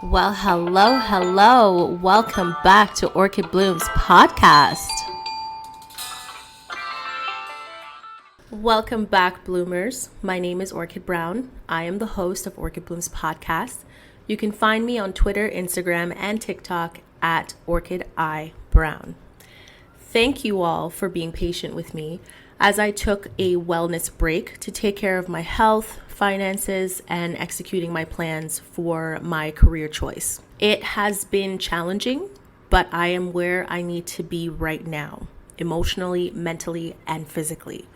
Well, hello. Welcome back to Orchid Bloom's podcast. Welcome back, bloomers. My name is Orchid Brown. I am the host of Orchid Bloom's podcast. You can find me on Twitter, Instagram, and TikTok at Orchid I Brown. Thank you all for being patient with me as I took a wellness break to take care of my health, finances, and executing my plans for my career choice. It has been challenging, but I am where I need to be right now, emotionally, mentally, and physically,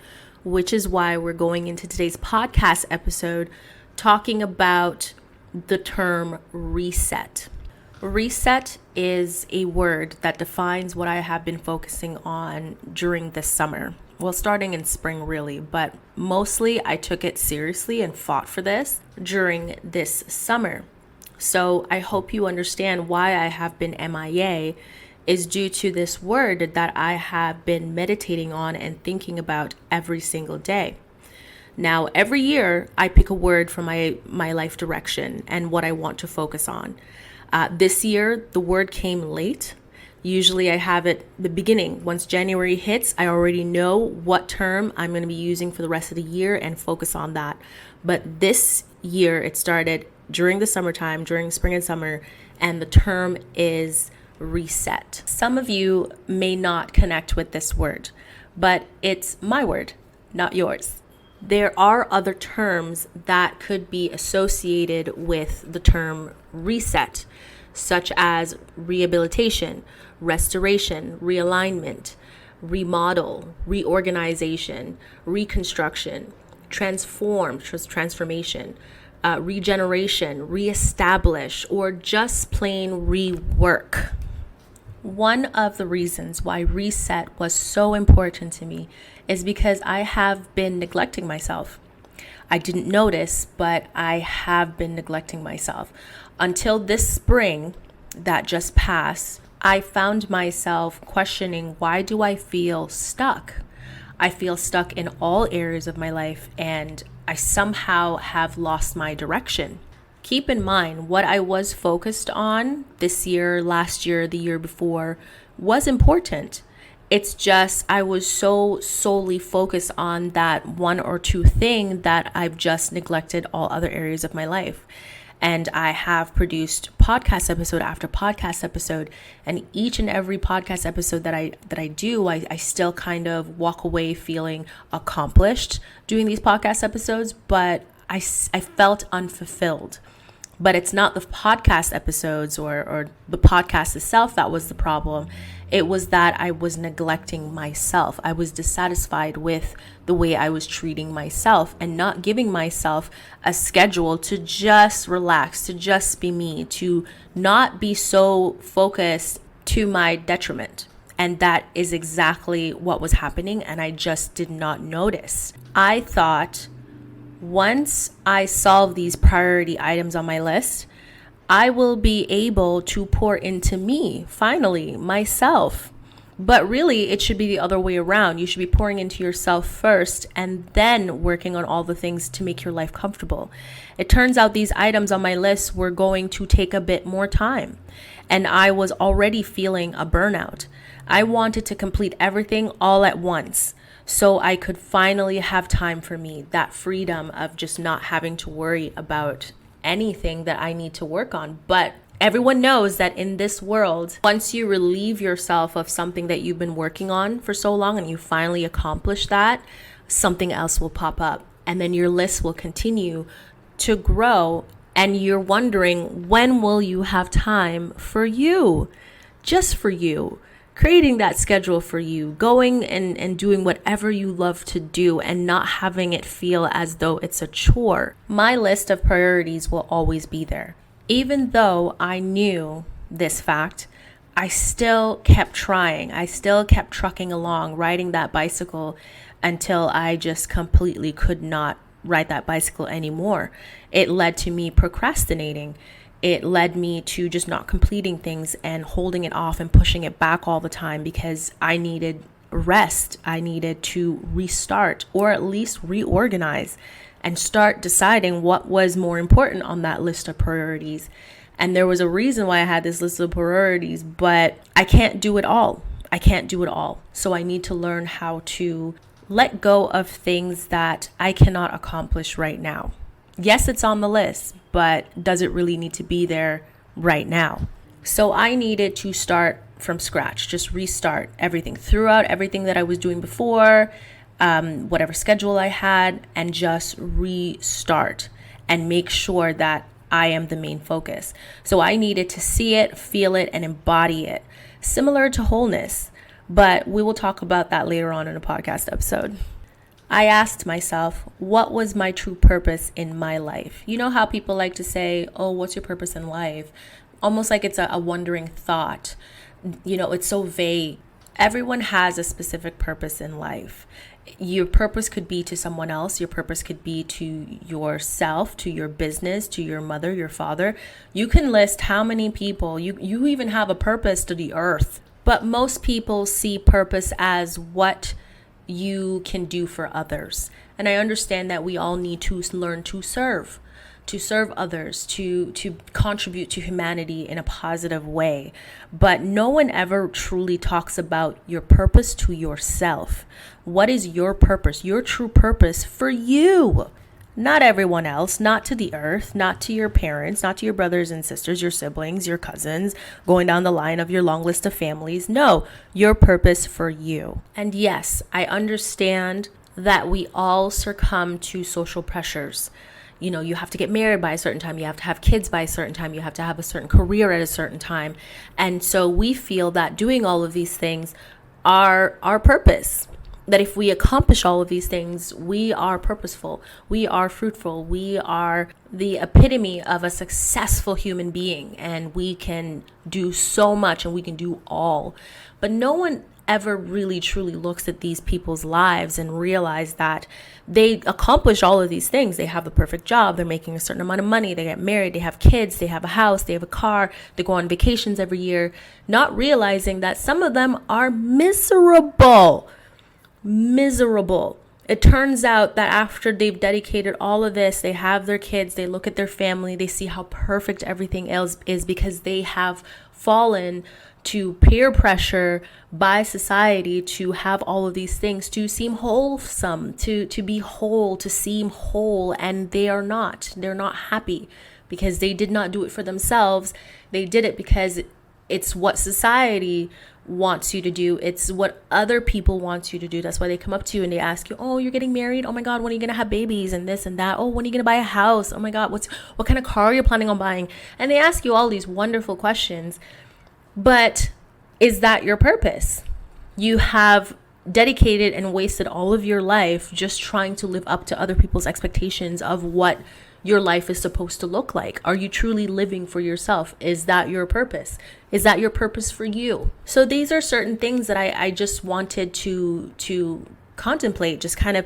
which is why we're going into today's podcast episode talking about the term reset. Reset is a word that defines what I have been focusing on during this summer. Well, starting in spring really, but mostly I took it seriously and fought for this during this summer. So I hope you understand why I have been MIA is due to this word that I have been meditating on and thinking about every single day. Now, every year I pick a word for my life direction and what I want to focus on. This year, the word came late. Usually I have it the beginning. Once January hits, I already know what term I'm going to be using for the rest of the year and focus on that. But this year, it started during the summertime, during spring and summer, and the term is reset. Some of you may not connect with this word, but it's my word, not yours. There are other terms that could be associated with the term reset, such as rehabilitation, restoration, realignment, remodel, reorganization, reconstruction, transformation, regeneration, reestablish, or just plain rework. One of the reasons why reset was so important to me is because I have been neglecting myself. I didn't notice, but I have been neglecting myself. Until this spring that just passed, I found myself questioning, why do I feel stuck? I feel stuck in all areas of my life, and I somehow have lost my direction. Keep in mind, what I was focused on this year, last year, the year before was important. It's just I was so solely focused on that one or two thing that I've just neglected all other areas of my life. And I have produced podcast episode after podcast episode, and each and every podcast episode that I do, I still kind of walk away feeling accomplished doing these podcast episodes, but I felt unfulfilled. But it's not the podcast episodes or the podcast itself that was the problem. It was that I was neglecting myself. I was dissatisfied with the way I was treating myself and not giving myself a schedule to just relax, to just be me, to not be so focused to my detriment. And that is exactly what was happening, and I just did not notice. I thought once I solve these priority items on my list, I will be able to pour into me, finally, myself. But really, it should be the other way around. You should be pouring into yourself first and then working on all the things to make your life comfortable. It turns out these items on my list were going to take a bit more time, and I was already feeling a burnout. I wanted to complete everything all at once, so I could finally have time for me, that freedom of just not having to worry about anything that I need to work on. But everyone knows that in this world, once you relieve yourself of something that you've been working on for so long and you finally accomplish that, something else will pop up, and then your list will continue to grow, and you're wondering, when will you have time for you? Just for you. Creating that schedule for you, going and doing whatever you love to do and not having it feel as though it's a chore. My list of priorities will always be there. Even though I knew this fact, I still kept trying. I still kept trucking along, riding that bicycle until I just completely could not ride that bicycle anymore. It led to me procrastinating. It led me to just not completing things and holding it off and pushing it back all the time because I needed rest. I needed to restart or at least reorganize and start deciding what was more important on that list of priorities. And there was a reason why I had this list of priorities, but I can't do it all. I can't do it all. So I need to learn how to let go of things that I cannot accomplish right now. Yes, it's on the list, but does it really need to be there right now? So I needed to start from scratch, just restart everything, throughout everything that I was doing before, whatever schedule I had, and just restart and make sure that I am the main focus. So I needed to see it, feel it, and embody it, similar to wholeness. But we will talk about that later on in a podcast episode. I asked myself, what was my true purpose in my life? You know how people like to say, oh, what's your purpose in life? Almost like it's a wondering thought. You know, it's so vague. Everyone has a specific purpose in life. Your purpose could be to someone else. Your purpose could be to yourself, to your business, to your mother, your father. You can list how many people, you even have a purpose to the earth. But most people see purpose as what you can do for others. And I understand that we all need to learn to serve others, to contribute to humanity in a positive way. But no one ever truly talks about your purpose to yourself. What is your purpose, your true purpose for you? Not everyone else, not to the earth, not to your parents, not to your brothers and sisters, your siblings, your cousins, going down the line of your long list of families. No, your purpose for you. And yes, I understand that we all succumb to social pressures. You know, you have to get married by a certain time. You have to have kids by a certain time. You have to have a certain career at a certain time. And so we feel that doing all of these things are our purpose. That if we accomplish all of these things, we are purposeful. We are fruitful. We are the epitome of a successful human being. And we can do so much and we can do all. But no one ever really truly looks at these people's lives and realize that they accomplish all of these things. They have the perfect job. They're making a certain amount of money. They get married. They have kids. They have a house. They have a car. They go on vacations every year, not realizing that some of them are miserable. It turns out that after they've dedicated all of this, they have their kids, they look at their family, they see how perfect everything else is because they have fallen to peer pressure by society to have all of these things, to seem wholesome, to be whole, to seem whole, and they're not happy because they did not do it for themselves. They did it because it's what society wants you to do. It's what other people want you to do. That's why they come up to you and they ask you, oh, you're getting married? Oh my God, when are you going to have babies and this and that? Oh, when are you going to buy a house? Oh my God, what kind of car are you planning on buying? And they ask you all these wonderful questions. But is that your purpose? You have dedicated and wasted all of your life just trying to live up to other people's expectations of what your life is supposed to look like. Are you truly living for yourself? Is that your purpose? Is that your purpose for you? So these are certain things that I just wanted to contemplate, just kind of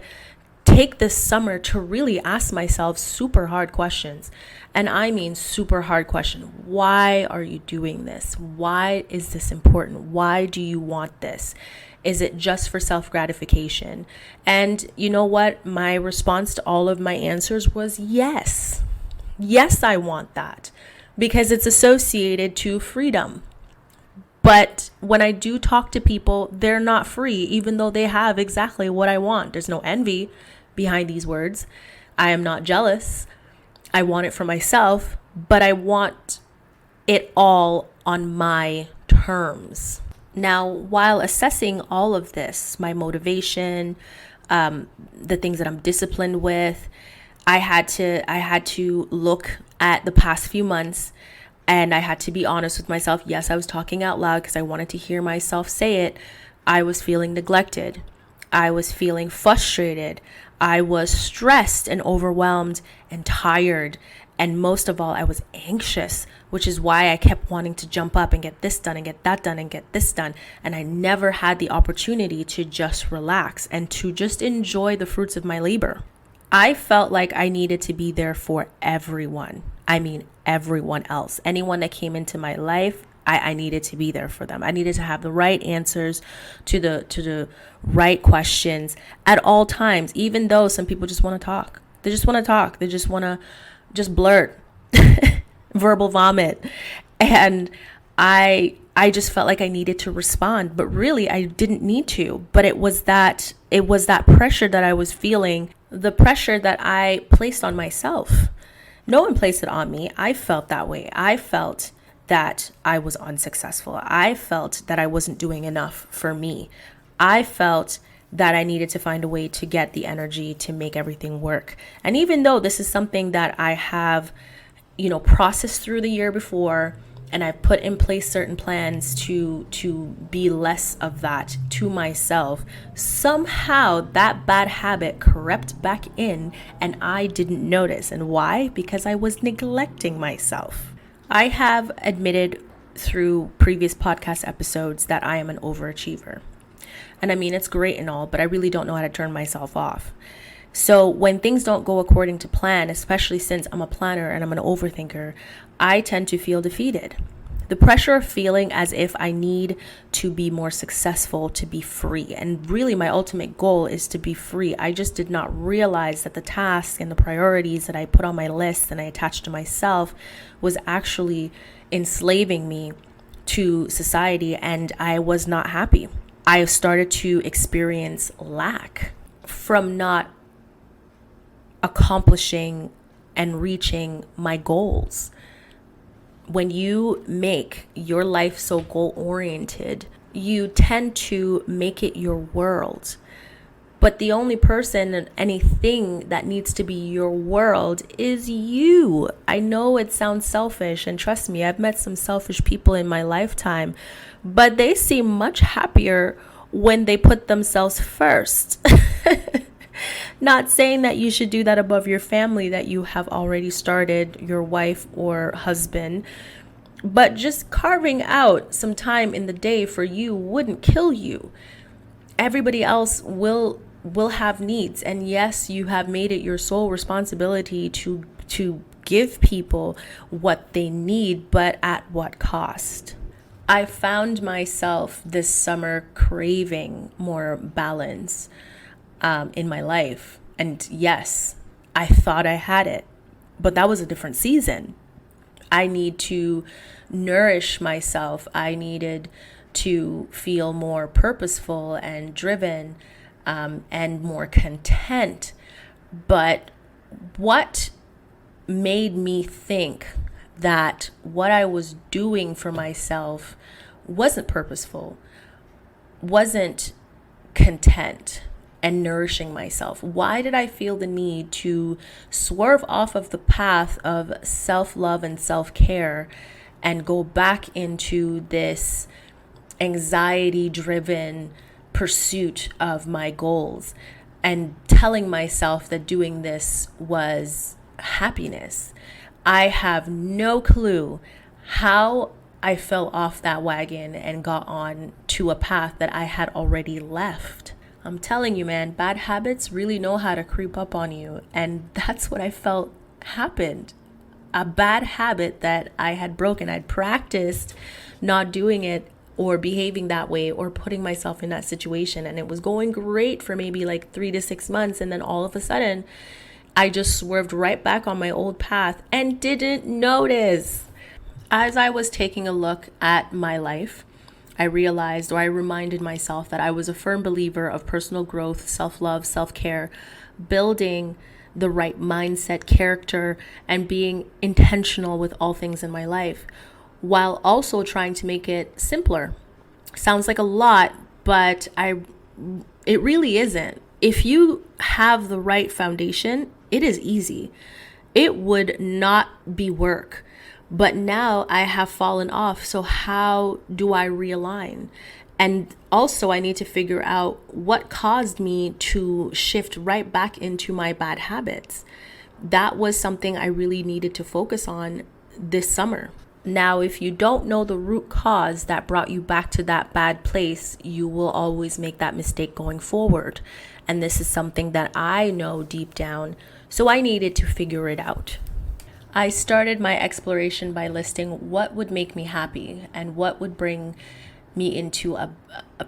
take this summer to really ask myself super hard questions. And I mean super hard question. Why are you doing this? Why is this important? Why do you want this? Is it just for self-gratification? And you know what? My response to all of my answers was yes. Yes, I want that because it's associated to freedom. But when I do talk to people, they're not free, even though they have exactly what I want. There's no envy behind these words. I am not jealous. I want it for myself, but I want it all on my terms. Now, while assessing all of this, my motivation, the things that I'm disciplined with, I had to look at the past few months and I had to be honest with myself. Yes, I was talking out loud because I wanted to hear myself say it. I was feeling neglected. I was feeling frustrated. I was stressed and overwhelmed and tired. And most of all, I was anxious, which is why I kept wanting to jump up and get this done and get that done and get this done. And I never had the opportunity to just relax and to just enjoy the fruits of my labor. I felt like I needed to be there for everyone. I mean, everyone else. Anyone that came into my life, I needed to be there for them. I needed to have the right answers to the right questions at all times, even though some people just want to talk. They just want to talk. They just want to just blurt. verbal vomit. And I just felt like I needed to respond, but really I didn't need to. But it was that pressure that I was feeling, the pressure that I placed on myself. No one placed it on me. I felt that way. I felt that I was unsuccessful. I felt that I wasn't doing enough for me. I felt that I needed to find a way to get the energy to make everything work. And even though this is something that I have, processed through the year before, and I've put in place certain plans to be less of that to myself, somehow that bad habit crept back in and I didn't notice. And why? Because I was neglecting myself. I have admitted through previous podcast episodes that I am an overachiever. And I mean, it's great and all, but I really don't know how to turn myself off. So when things don't go according to plan, especially since I'm a planner and I'm an overthinker, I tend to feel defeated. The pressure of feeling as if I need to be more successful to be free. And really my ultimate goal is to be free. I just did not realize that the tasks and the priorities that I put on my list and I attached to myself was actually enslaving me to society, and I was not happy. I started to experience lack from not accomplishing and reaching my goals. When you make your life so goal-oriented, you tend to make it your world. But the only person and anything that needs to be your world is you. I know it sounds selfish, and trust me, I've met some selfish people in my lifetime, but they seem much happier when they put themselves first. Not saying that you should do that above your family that you have already started, your wife or husband, but just carving out some time in the day for you wouldn't kill you. Everybody else will have needs, and yes, you have made it your sole responsibility to give people what they need, but at what cost? I found myself this summer craving more balance in my life. And yes, I thought I had it, but that was a different season. I need to nourish myself. I needed to feel more purposeful and driven and more content. But what made me think that what I was doing for myself wasn't purposeful, wasn't content and nourishing myself? Why did I feel the need to swerve off of the path of self-love and self-care and go back into this anxiety-driven pursuit of my goals and telling myself that doing this was happiness? I have no clue how I fell off that wagon and got on to a path that I had already left. I'm telling you, man, bad habits really know how to creep up on you. And that's what I felt happened. A bad habit that I had broken. I'd practiced not doing it or behaving that way or putting myself in that situation. And it was going great for maybe like 3 to 6 months. And then all of a sudden, I just swerved right back on my old path and didn't notice. As I was taking a look at my life, I realized, or I reminded myself, that I was a firm believer of personal growth, self-love, self-care, building the right mindset, character, and being intentional with all things in my life, while also trying to make it simpler. Sounds like a lot, but it really isn't. If you have the right foundation, it is easy. It would not be work. But now I have fallen off. So how do I realign? And also I need to figure out what caused me to shift right back into my bad habits. That was something I really needed to focus on this summer. Now, if you don't know the root cause that brought you back to that bad place, you will always make that mistake going forward. And this is something that I know deep down. So I needed to figure it out. I started my exploration by listing what would make me happy and what would bring me into a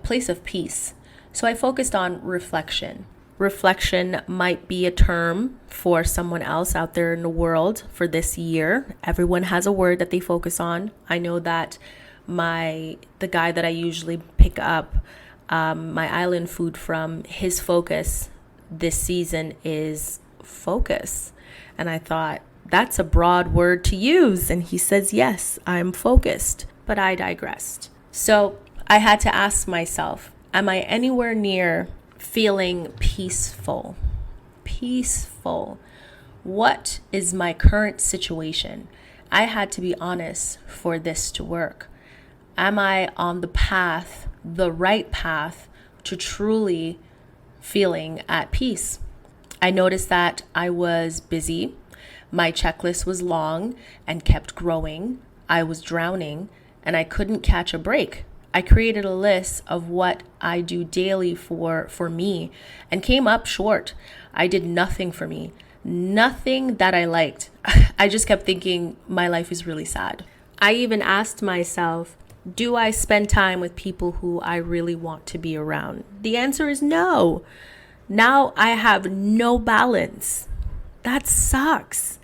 place of peace. So I focused on reflection. Reflection might be a term for someone else out there in the world for this year. Everyone has a word that they focus on. I know that the guy that I usually pick up my island food from, his focus this season is focus. And I thought, that's a broad word to use. And he says, yes, I'm focused. But I digressed. So I had to ask myself, am I anywhere near feeling peaceful? Peaceful. What is my current situation? I had to be honest for this to work. Am I on the path, the right path, to truly feeling at peace? I noticed that I was busy. My checklist was long and kept growing. I was drowning and I couldn't catch a break. I created a list of what I do daily for me and came up short. I did nothing for me, nothing that I liked. I just kept thinking my life is really sad. I even asked myself, do I spend time with people who I really want to be around? The answer is no. Now I have no balance. That sucks.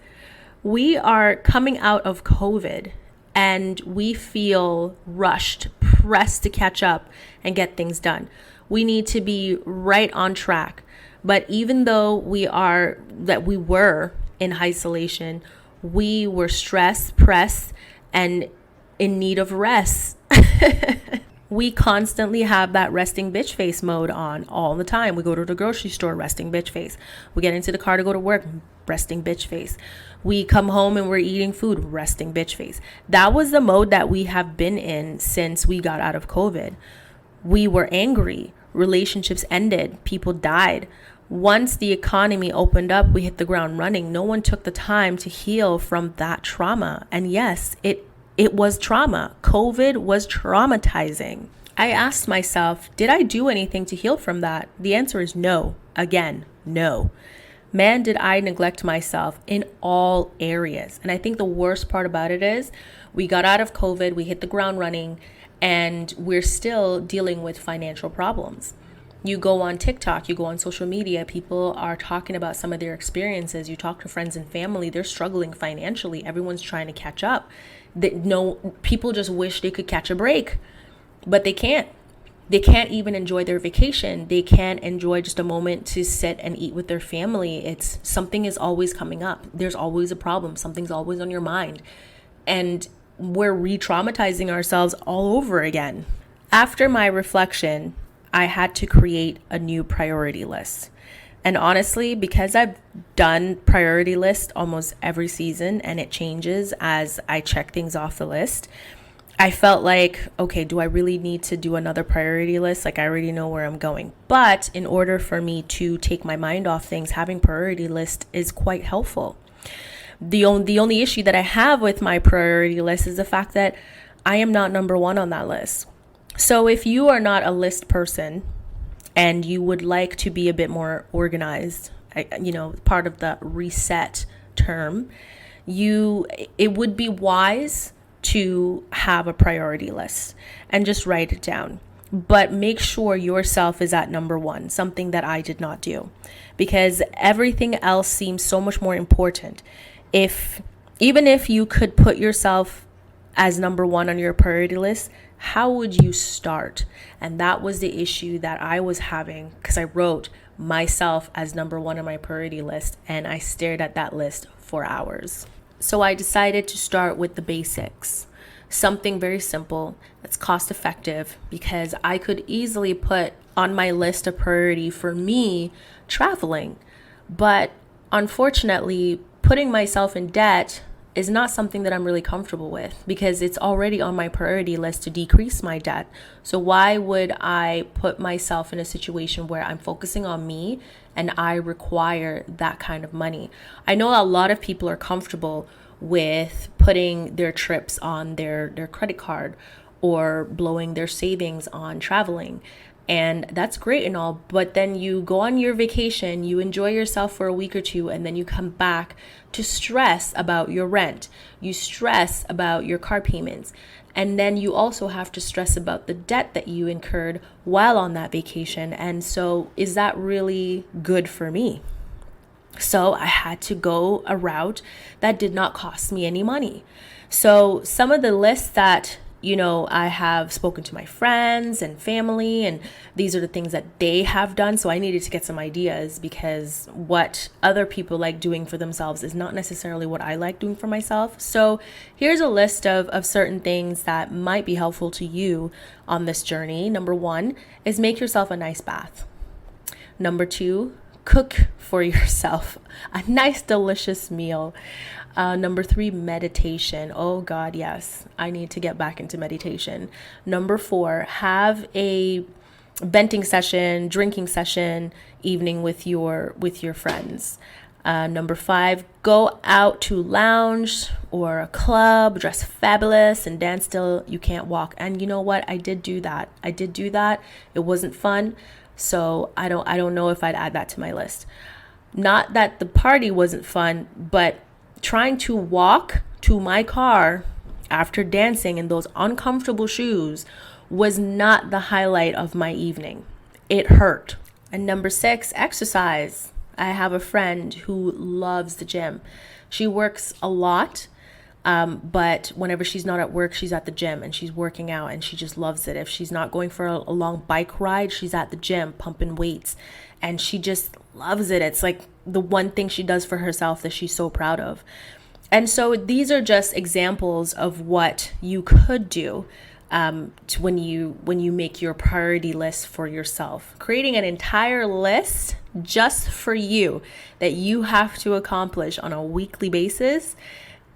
We are coming out of COVID and we feel rushed, pressed to catch up and get things done. We need to be right on track. But even though we were in isolation, we were stressed, pressed, and in need of rest. We constantly have that resting bitch face mode on all the time. We go to the grocery store, resting bitch face. We get into the car to go to work, resting bitch face. We come home and we're eating food, resting bitch face. That was the mode that we have been in since we got out of COVID. We were angry. Relationships ended. People died. Once the economy opened up, we hit the ground running. No one took the time to heal from that trauma. And yes, it was trauma. COVID was traumatizing. I asked myself, did I do anything to heal from that? The answer is no. Again, no. Man, did I neglect myself in all areas. And I think the worst part about it is we got out of COVID, we hit the ground running, and we're still dealing with financial problems. You go on TikTok, you go on social media, people are talking about some of their experiences. You talk to friends and family, they're struggling financially. Everyone's trying to catch up. People just wish they could catch a break, but they can't. They can't even enjoy their vacation. They can't enjoy just a moment to sit and eat with their family. It's something is always coming up. There's always a problem. Something's always on your mind. And we're re-traumatizing ourselves all over again. After my reflection, I had to create a new priority list. And honestly, because I've done priority list almost every season and it changes as I check things off the list, I felt like, okay, do I really need to do another priority list? Like I already know where I'm going. But in order for me to take my mind off things, having priority list is quite helpful. The only issue that I have with my priority list is the fact that I am not number one on that list. So if you are not a list person and you would like to be a bit more organized, part of the reset term, it would be wise to have a priority list and just write it down. But make sure yourself is at number one, something that I did not do, because everything else seems so much more important. Even if you could put yourself as number one on your priority list, how would you start? And that was the issue that I was having, because I wrote myself as number one on my priority list and I stared at that list for hours. So I decided to start with the basics, something very simple that's cost effective, because I could easily put on my list a priority for me traveling. But unfortunately, putting myself in debt is not something that I'm really comfortable with, because it's already on my priority list to decrease my debt. So why would I put myself in a situation where I'm focusing on me and I require that kind of money? I know a lot of people are comfortable with putting their trips on their credit card or blowing their savings on traveling. And that's great and all, but then you go on your vacation, you enjoy yourself for a week or two, and then you come back to stress about your rent. You stress about your car payments. And then you also have to stress about the debt that you incurred while on that vacation. And so, is that really good for me? So I had to go a route that did not cost me any money. So some of the lists that, I have spoken to my friends and family, and these are the things that they have done. So I needed to get some ideas, because what other people like doing for themselves is not necessarily what I like doing for myself. So here's a list of certain things that might be helpful to you on this journey. Number 1 is make yourself a nice bath. Number 2, cook for yourself a nice, delicious meal. Number 3, meditation. Oh God, yes, I need to get back into meditation. Number 4, have a venting session, drinking session evening with your friends. Number 5, go out to lounge or a club, dress fabulous and dance till you can't walk. And you know what? I did do that. It wasn't fun. So I don't know if I'd add that to my list. Not that the party wasn't fun, but trying to walk to my car after dancing in those uncomfortable shoes was not the highlight of my evening. It hurt. And number 6, exercise. I have a friend who loves the gym. She works a lot. But whenever she's not at work, she's at the gym and she's working out, and she just loves it. If she's not going for a long bike ride, she's at the gym pumping weights, and she just loves it. It's like the one thing she does for herself that she's so proud of. And so these are just examples of what you could do when you make your priority list for yourself. Creating an entire list just for you that you have to accomplish on a weekly basis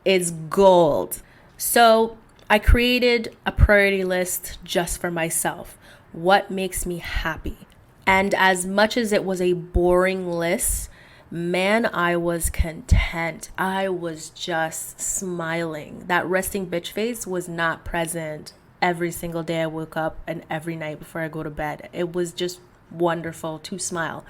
is gold. So I created a priority list just for myself. What makes me happy? And as much as it was a boring list, man, I was content. I was just smiling. That resting bitch face was not present every single day I woke up and every night before I go to bed. It was just wonderful to smile.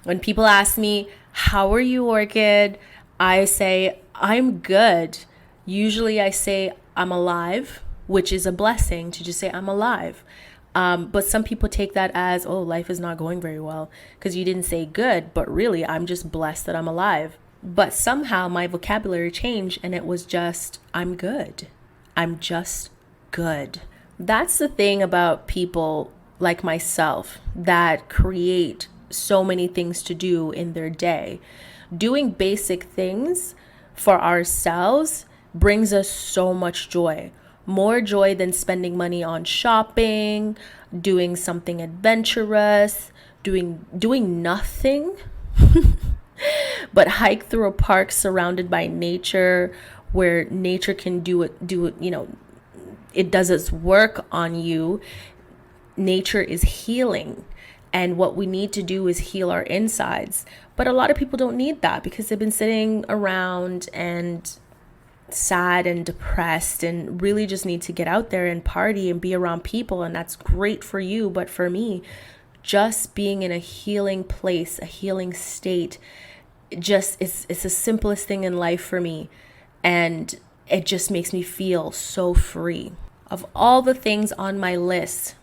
When people ask me, how are you, Orchid? I say, I'm good. Usually I say I'm alive, which is a blessing to just say I'm alive. But some people take that as, oh, life is not going very well because you didn't say good, but really I'm just blessed that I'm alive. But somehow my vocabulary changed and it was just, I'm good. I'm just good. That's the thing about people like myself that create so many things to do in their day. Doing basic things for ourselves brings us so much joy. More joy than spending money on shopping, doing something adventurous, doing nothing, but hike through a park surrounded by nature where nature can do it, it does its work on you. Nature is healing. And what we need to do is heal our insides. But a lot of people don't need that because they've been sitting around and sad and depressed and really just need to get out there and party and be around people. And that's great for you. But for me, just being in a healing place, a healing state, it's the simplest thing in life for me. And it just makes me feel so free. Of all the things on my list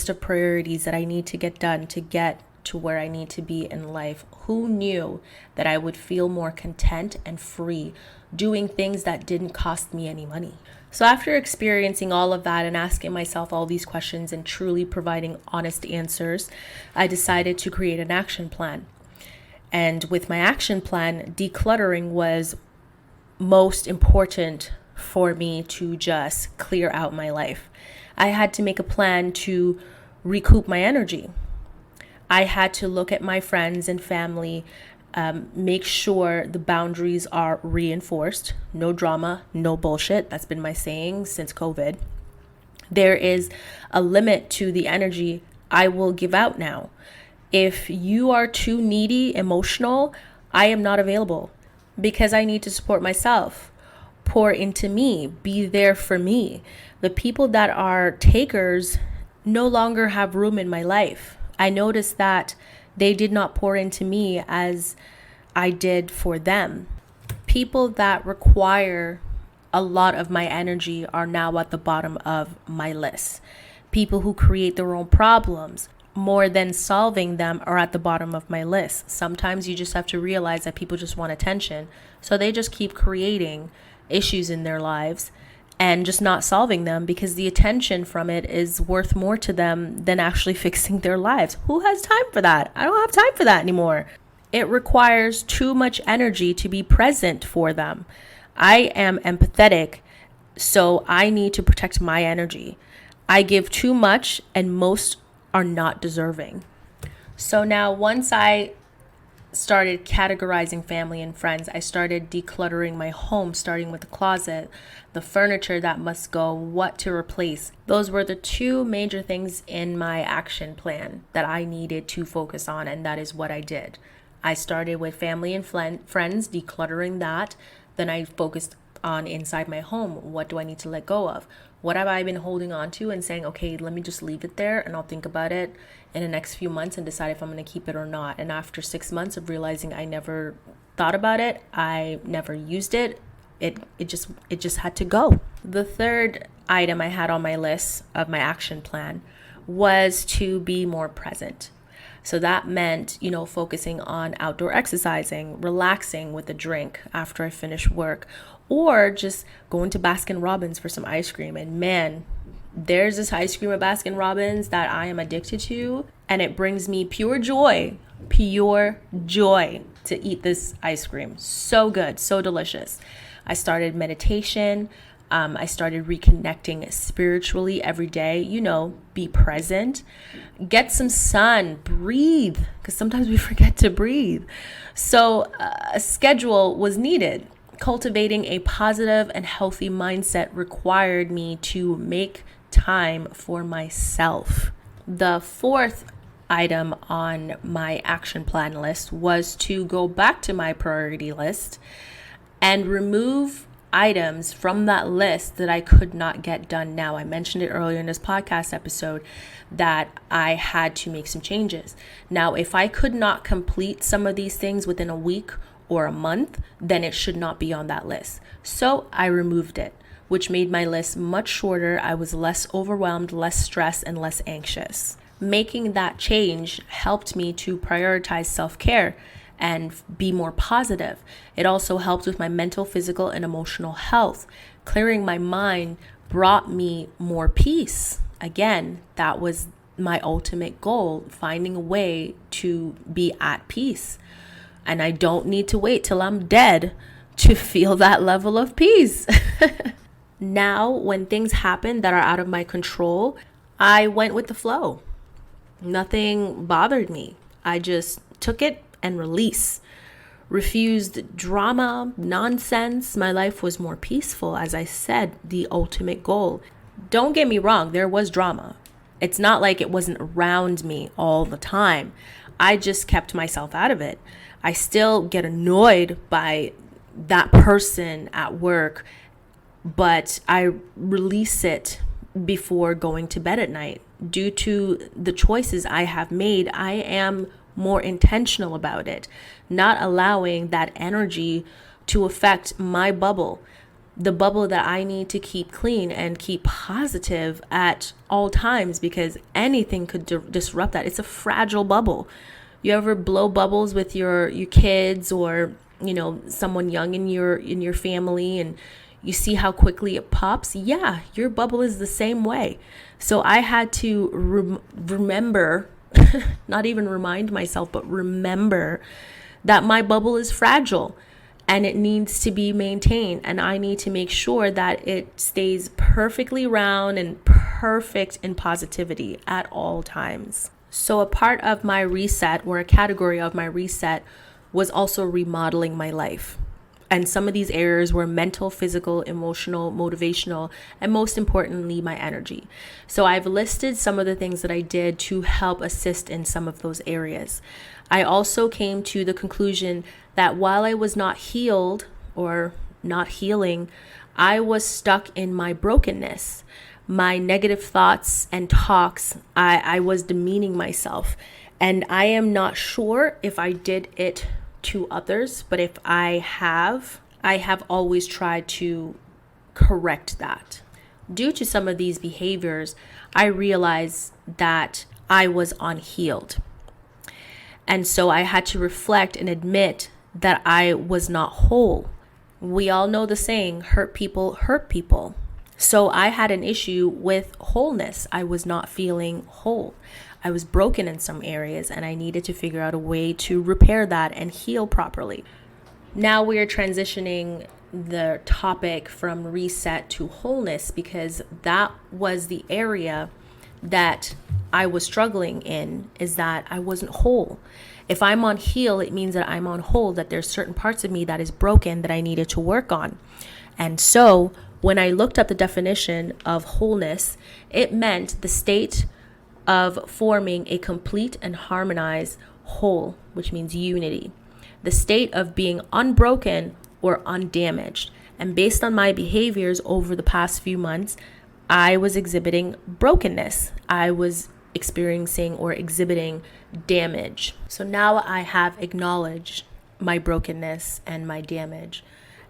of priorities that I need to get done to get to where I need to be in life, who knew that I would feel more content and free doing things that didn't cost me any money? So after experiencing all of that and asking myself all these questions and truly providing honest answers, I decided to create an action plan. And with my action plan, decluttering was most important for me to just clear out my life. I had to make a plan to recoup my energy. I had to look at my friends and family, make sure the boundaries are reinforced. No drama, no bullshit. That's been my saying since COVID. There is a limit to the energy I will give out now. If you are too needy, emotional, I am not available because I need to support myself. Pour into me, be there for me. The people that are takers no longer have room in my life. I noticed that they did not pour into me as I did for them. People that require a lot of my energy are now at the bottom of my list. People who create their own problems more than solving them are at the bottom of my list. Sometimes you just have to realize that people just want attention, so they just keep creating issues in their lives and just not solving them, because the attention from it is worth more to them than actually fixing their lives. Who has time for that? I don't have time for that anymore. It requires too much energy to be present for them. I am empathetic, so I need to protect my energy. I give too much and most are not deserving. So now once I started categorizing family and friends, I started decluttering my home, starting with the closet, the furniture that must go, what to replace. Those were the two major things in my action plan that I needed to focus on, and that is what I did. I started with family and friends, decluttering that. Then I focused on inside my home. What do I need to let go of? What have I been holding on to and saying, okay, let me just leave it there and I'll think about it in the next few months and decide if I'm going to keep it or not. And after 6 months of realizing I never thought about it, I never used it, it just had to go. The third item I had on my list of my action plan was to be more present. So that meant, focusing on outdoor exercising, relaxing with a drink after I finish work, or just going to Baskin-Robbins for some ice cream. And man, there's this ice cream at Baskin-Robbins that I am addicted to, and it brings me pure joy to eat this ice cream. So good, so delicious. I started meditation. I started reconnecting spiritually every day, be present, get some sun, breathe, because sometimes we forget to breathe. So a schedule was needed. Cultivating a positive and healthy mindset required me to make time for myself. The fourth item on my action plan list was to go back to my priority list and remove items from that list that I could not get done now. I mentioned it earlier in this podcast episode that I had to make some changes. Now, if I could not complete some of these things within a week or a month, then it should not be on that list. So I removed it, which made my list much shorter. I was less overwhelmed, less stressed, and less anxious. Making that change helped me to prioritize self-care and be more positive. It also helped with my mental, physical, and emotional health. Clearing my mind brought me more peace. Again, that was my ultimate goal, finding a way to be at peace. And I don't need to wait till I'm dead to feel that level of peace. Now, when things happen that are out of my control, I went with the flow. Nothing bothered me. I just took it and refused drama, nonsense. My life was more peaceful, as I said, the ultimate goal. Don't get me wrong, there was drama. It's not like it wasn't around me all the time. I just kept myself out of it. I still get annoyed by that person at work, but I release it before going to bed at night. Due to the choices I have made, I am more intentional about it, not allowing that energy to affect my bubble, the bubble that I need to keep clean and keep positive at all times, because anything could disrupt that. It's a fragile bubble. You ever blow bubbles with your kids or someone young in your family, and you see how quickly it pops? Yeah, your bubble is the same way. So I had to remember, not even remind myself, but remember that my bubble is fragile and it needs to be maintained. And I need to make sure that it stays perfectly round and perfect in positivity at all times. So a part of my reset, or a category of my reset, was also remodeling my life. And some of these areas were mental, physical, emotional, motivational, and most importantly, my energy. So I've listed some of the things that I did to help assist in some of those areas. I also came to the conclusion that while I was not healed or not healing, I was stuck in my brokenness. My negative thoughts and talks, I was demeaning myself. And I am not sure if I did it to others, but if I have always tried to correct that. Due to some of these behaviors, I realized that I was unhealed. And so I had to reflect and admit that I was not whole. We all know the saying, hurt people hurt people. So I had an issue with wholeness. I was not feeling whole. I was broken in some areas, and I needed to figure out a way to repair that and heal properly. Now we are transitioning the topic from reset to wholeness, because that was the area that I was struggling in, is that I wasn't whole. If I'm on heal, it means that I'm on whole, that there's certain parts of me that is broken that I needed to work on. And so when I looked up the definition of wholeness, it meant the state of forming a complete and harmonized whole, which means unity. The state of being unbroken or undamaged. And based on my behaviors over the past few months, I was exhibiting brokenness. I was experiencing or exhibiting damage. So now I have acknowledged my brokenness and my damage,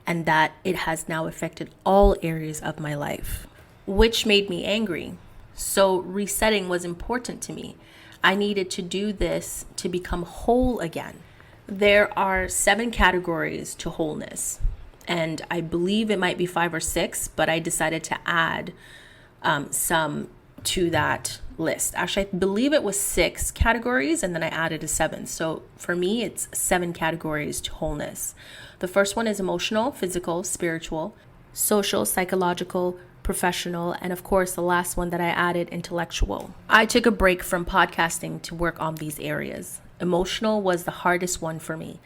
and that it has now affected all areas of my life, which made me angry. So resetting was important to me. I needed to do this to become whole again. There are 7 categories to wholeness, and I believe it might be 5 or 6, but I decided to add some to that list. Actually, I believe it was 6 categories, and then I added a 7. So for me, it's 7 categories to wholeness. The first one is emotional, physical, spiritual, social, psychological, professional, and of course, the last one that I added, intellectual. I took a break from podcasting to work on these areas. Emotional was the hardest one for me.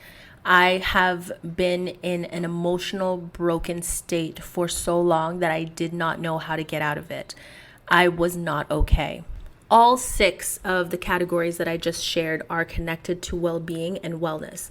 I have been in an emotional broken state for so long that I did not know how to get out of it. I was not okay. All 6 of the categories that I just shared are connected to well-being and wellness.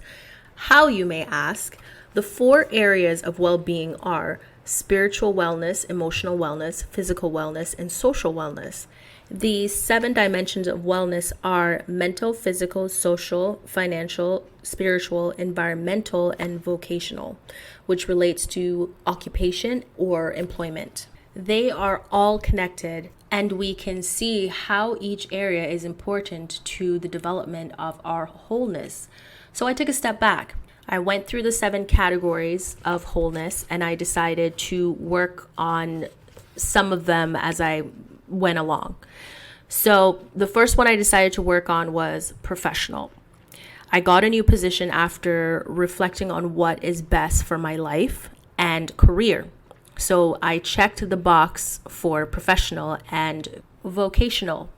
How, you may ask? The 4 areas of well-being are spiritual wellness, emotional wellness, physical wellness, and social wellness. These 7 dimensions of wellness are mental, physical, social, financial, spiritual, environmental, and vocational, which relates to occupation or employment. They are all connected, and we can see how each area is important to the development of our wholeness. So I took a step back. I went through the 7 categories of wholeness, and I decided to work on some of them as I went along. So the first one I decided to work on was professional. I got a new position after reflecting on what is best for my life and career. So I checked the box for professional and vocational.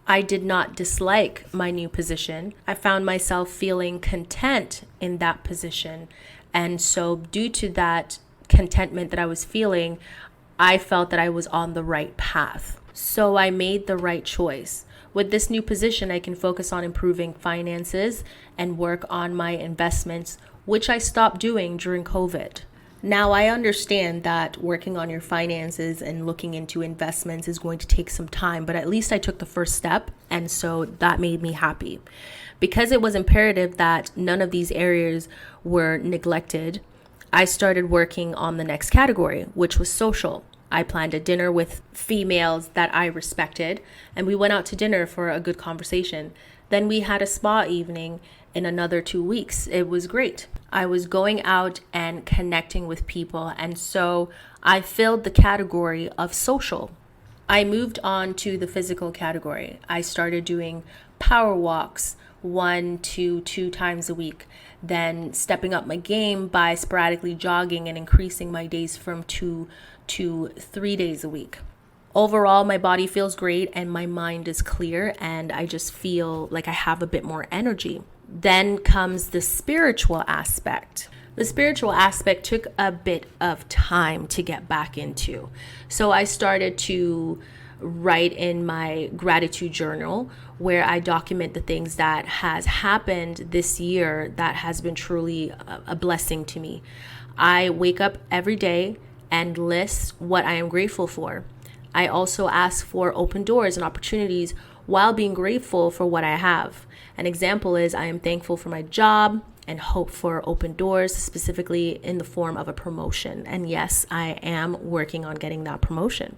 I did not dislike my new position. I found myself feeling content in that position. And so due to that contentment that I was feeling, I felt that I was on the right path. So I made the right choice. With this new position, I can focus on improving finances and work on my investments, which I stopped doing during COVID. Now, I understand that working on your finances and looking into investments is going to take some time, but at least I took the first step, and so that made me happy. Because it was imperative that none of these areas were neglected, I started working on the next category, which was social. I planned a dinner with females that I respected, and we went out to dinner for a good conversation. Then we had a spa evening in another 2 weeks. It was great. I was going out and connecting with people, and so I filled the category of social. I moved on to the physical category. I started doing power walks 1 to 2 times a week, then stepping up my game by sporadically jogging and increasing my days from 2 to 3 days a week. Overall, my body feels great and my mind is clear, and I just feel like I have a bit more energy. Then comes the spiritual aspect. The spiritual aspect took a bit of time to get back into. So I started to write in my gratitude journal where I document the things that has happened this year that has been truly a blessing to me. I wake up every day and list what I am grateful for. I also ask for open doors and opportunities while being grateful for what I have. An example is I am thankful for my job and hope for open doors, specifically in the form of a promotion. And yes, I am working on getting that promotion.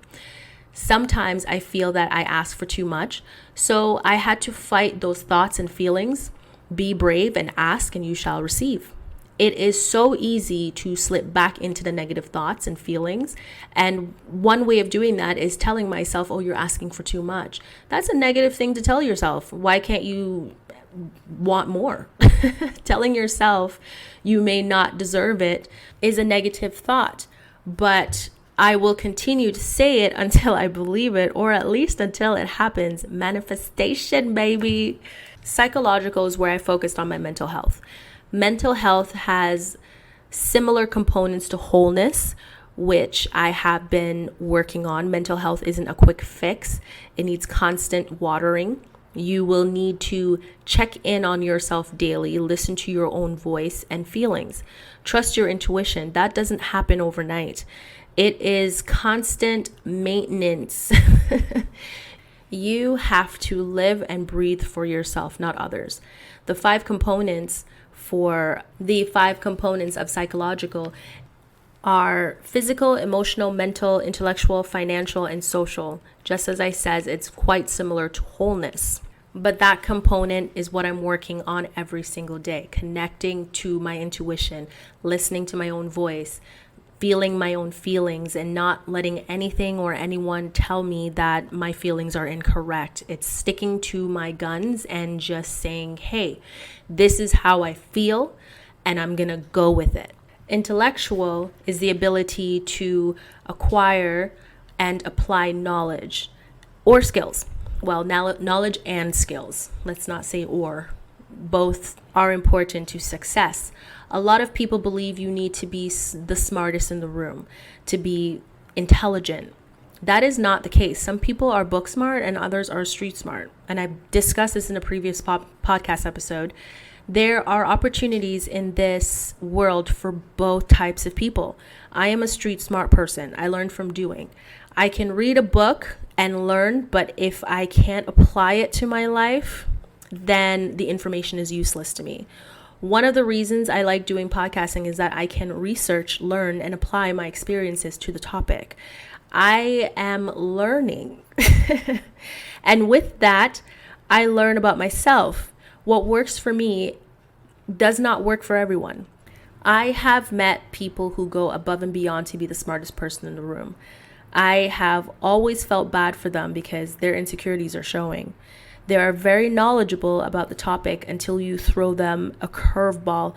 Sometimes I feel that I ask for too much, so I had to fight those thoughts and feelings. Be brave and ask, and you shall receive. It is so easy to slip back into the negative thoughts and feelings. And one way of doing that is telling myself, oh, you're asking for too much. That's a negative thing to tell yourself. Why can't you want more? Telling yourself you may not deserve it is a negative thought. But I will continue to say it until I believe it, or at least until it happens. Manifestation, baby. Psychological is where I focused on my mental health. Mental health has similar components to wholeness, which I have been working on. Mental health isn't a quick fix. It needs constant watering. You will need to check in on yourself daily, listen to your own voice and feelings. Trust your intuition. That doesn't happen overnight. It is constant maintenance. You have to live and breathe for yourself, not others. The five components of psychological are physical, emotional, mental, intellectual, financial, and social. Just as I said, it's quite similar to wholeness. But that component is what I'm working on every single day, connecting to my intuition, listening to my own voice, feeling my own feelings, and not letting anything or anyone tell me that my feelings are incorrect. It's sticking to my guns and just saying, hey, this is how I feel, and I'm going to go with it. Intellectual is the ability to acquire and apply knowledge or skills. Well, knowledge and skills. Let's not say or. Both are important to success. A lot of people believe you need to be the smartest in the room, to be intelligent. That is not the case. Some people are book smart and others are street smart. And I discussed this in a previous podcast episode. There are opportunities in this world for both types of people. I am a street smart person. I learn from doing. I can read a book and learn, but if I can't apply it to my life, then the information is useless to me. One of the reasons I like doing podcasting is that I can research, learn, and apply my experiences to the topic. I am learning. And with that, I learn about myself. What works for me does not work for everyone. I have met people who go above and beyond to be the smartest person in the room. I have always felt bad for them because their insecurities are showing. They are very knowledgeable about the topic until you throw them a curveball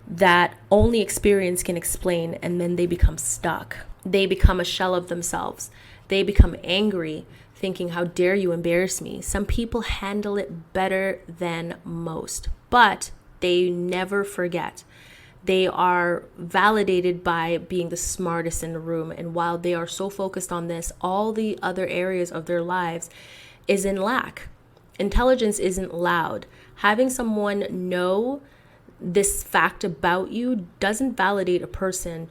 that only experience can explain, and then they become stuck. They become a shell of themselves. They become angry, thinking, how dare you embarrass me? Some people handle it better than most, but they never forget. They are validated by being the smartest in the room. And while they are so focused on this, all the other areas of their lives is in lack. Intelligence isn't loud. Having someone know this fact about you doesn't validate a person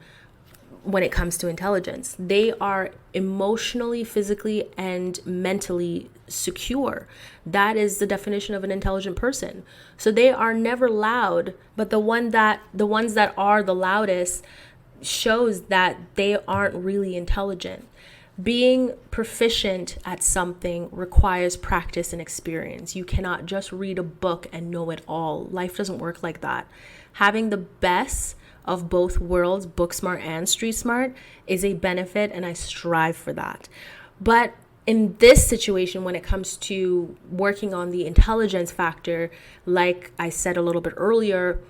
when it comes to intelligence. They are emotionally, physically, and mentally secure. That is the definition of an intelligent person. So they are never loud, but the ones that are the loudest shows that they aren't really intelligent. Being proficient at something requires practice and experience. You cannot just read a book and know it all. Life doesn't work like that. Having the best of both worlds, book smart and street smart, is a benefit, and I strive for that. But in this situation, when it comes to working on the intelligence factor, like I said a little bit earlier,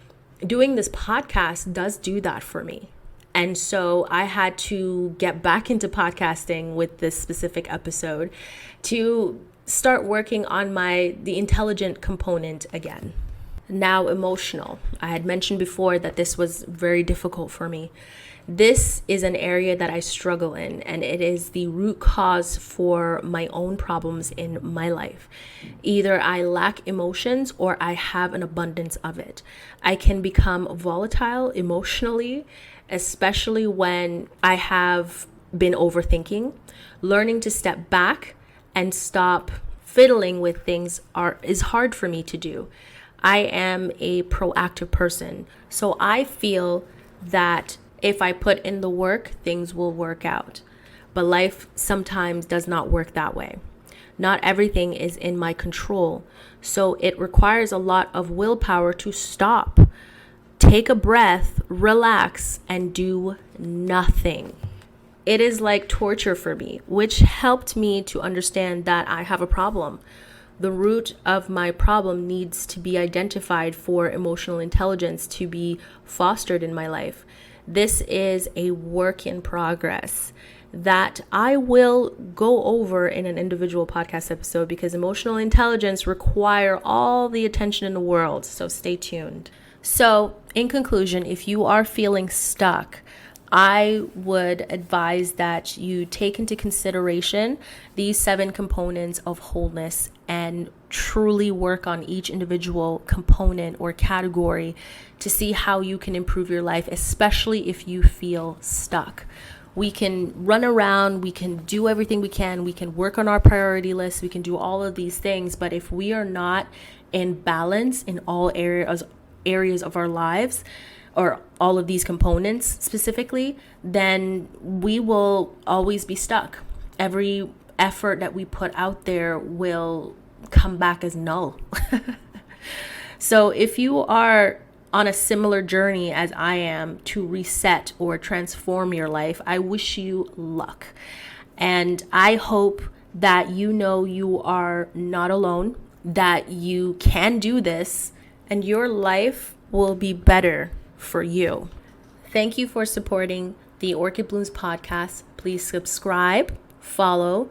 doing this podcast does do that for me. And so I had to get back into podcasting with this specific episode to start working on the intelligent component again. Now, emotional. I had mentioned before that this was very difficult for me. This is an area that I struggle in, and it is the root cause for my own problems in my life. Either I lack emotions or I have an abundance of it. I can become volatile emotionally, especially when I have been overthinking. Learning to step back and stop fiddling with things is hard for me to do. I am a proactive person. So I feel that if I put in the work, things will work out. But life sometimes does not work that way. Not everything is in my control. So it requires a lot of willpower to stop, take a breath, relax, and do nothing. It is like torture for me, which helped me to understand that I have a problem. The root of my problem needs to be identified for emotional intelligence to be fostered in my life. This is a work in progress that I will go over in an individual podcast episode because emotional intelligence require all the attention in the world. So stay tuned. So in conclusion, if you are feeling stuck, I would advise that you take into consideration these 7 components of wholeness and truly work on each individual component or category to see how you can improve your life, especially if you feel stuck. We can run around, we can do everything we can work on our priority list, we can do all of these things, but if we are not in balance in all areas of our lives, or all of these components specifically, then we will always be stuck. Every effort that we put out there will come back as null. So if you are on a similar journey as I am to reset or transform your life, I wish you luck. And I hope that you know you are not alone, that you can do this, and your life will be better for you. Thank you for supporting the Orchid Blooms podcast. Please subscribe, follow,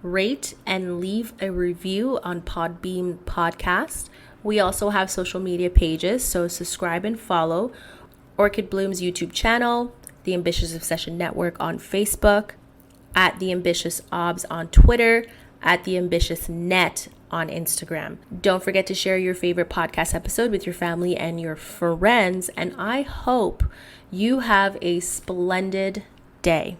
rate, and leave a review on Podbean Podcast. We also have social media pages, so subscribe and follow Orchid Blooms YouTube channel, The Ambitious Obsession Network on Facebook, at The Ambitious Obs on Twitter, at The Ambitious Net on Instagram. Don't forget to share your favorite podcast episode with your family and your friends, and I hope you have a splendid day.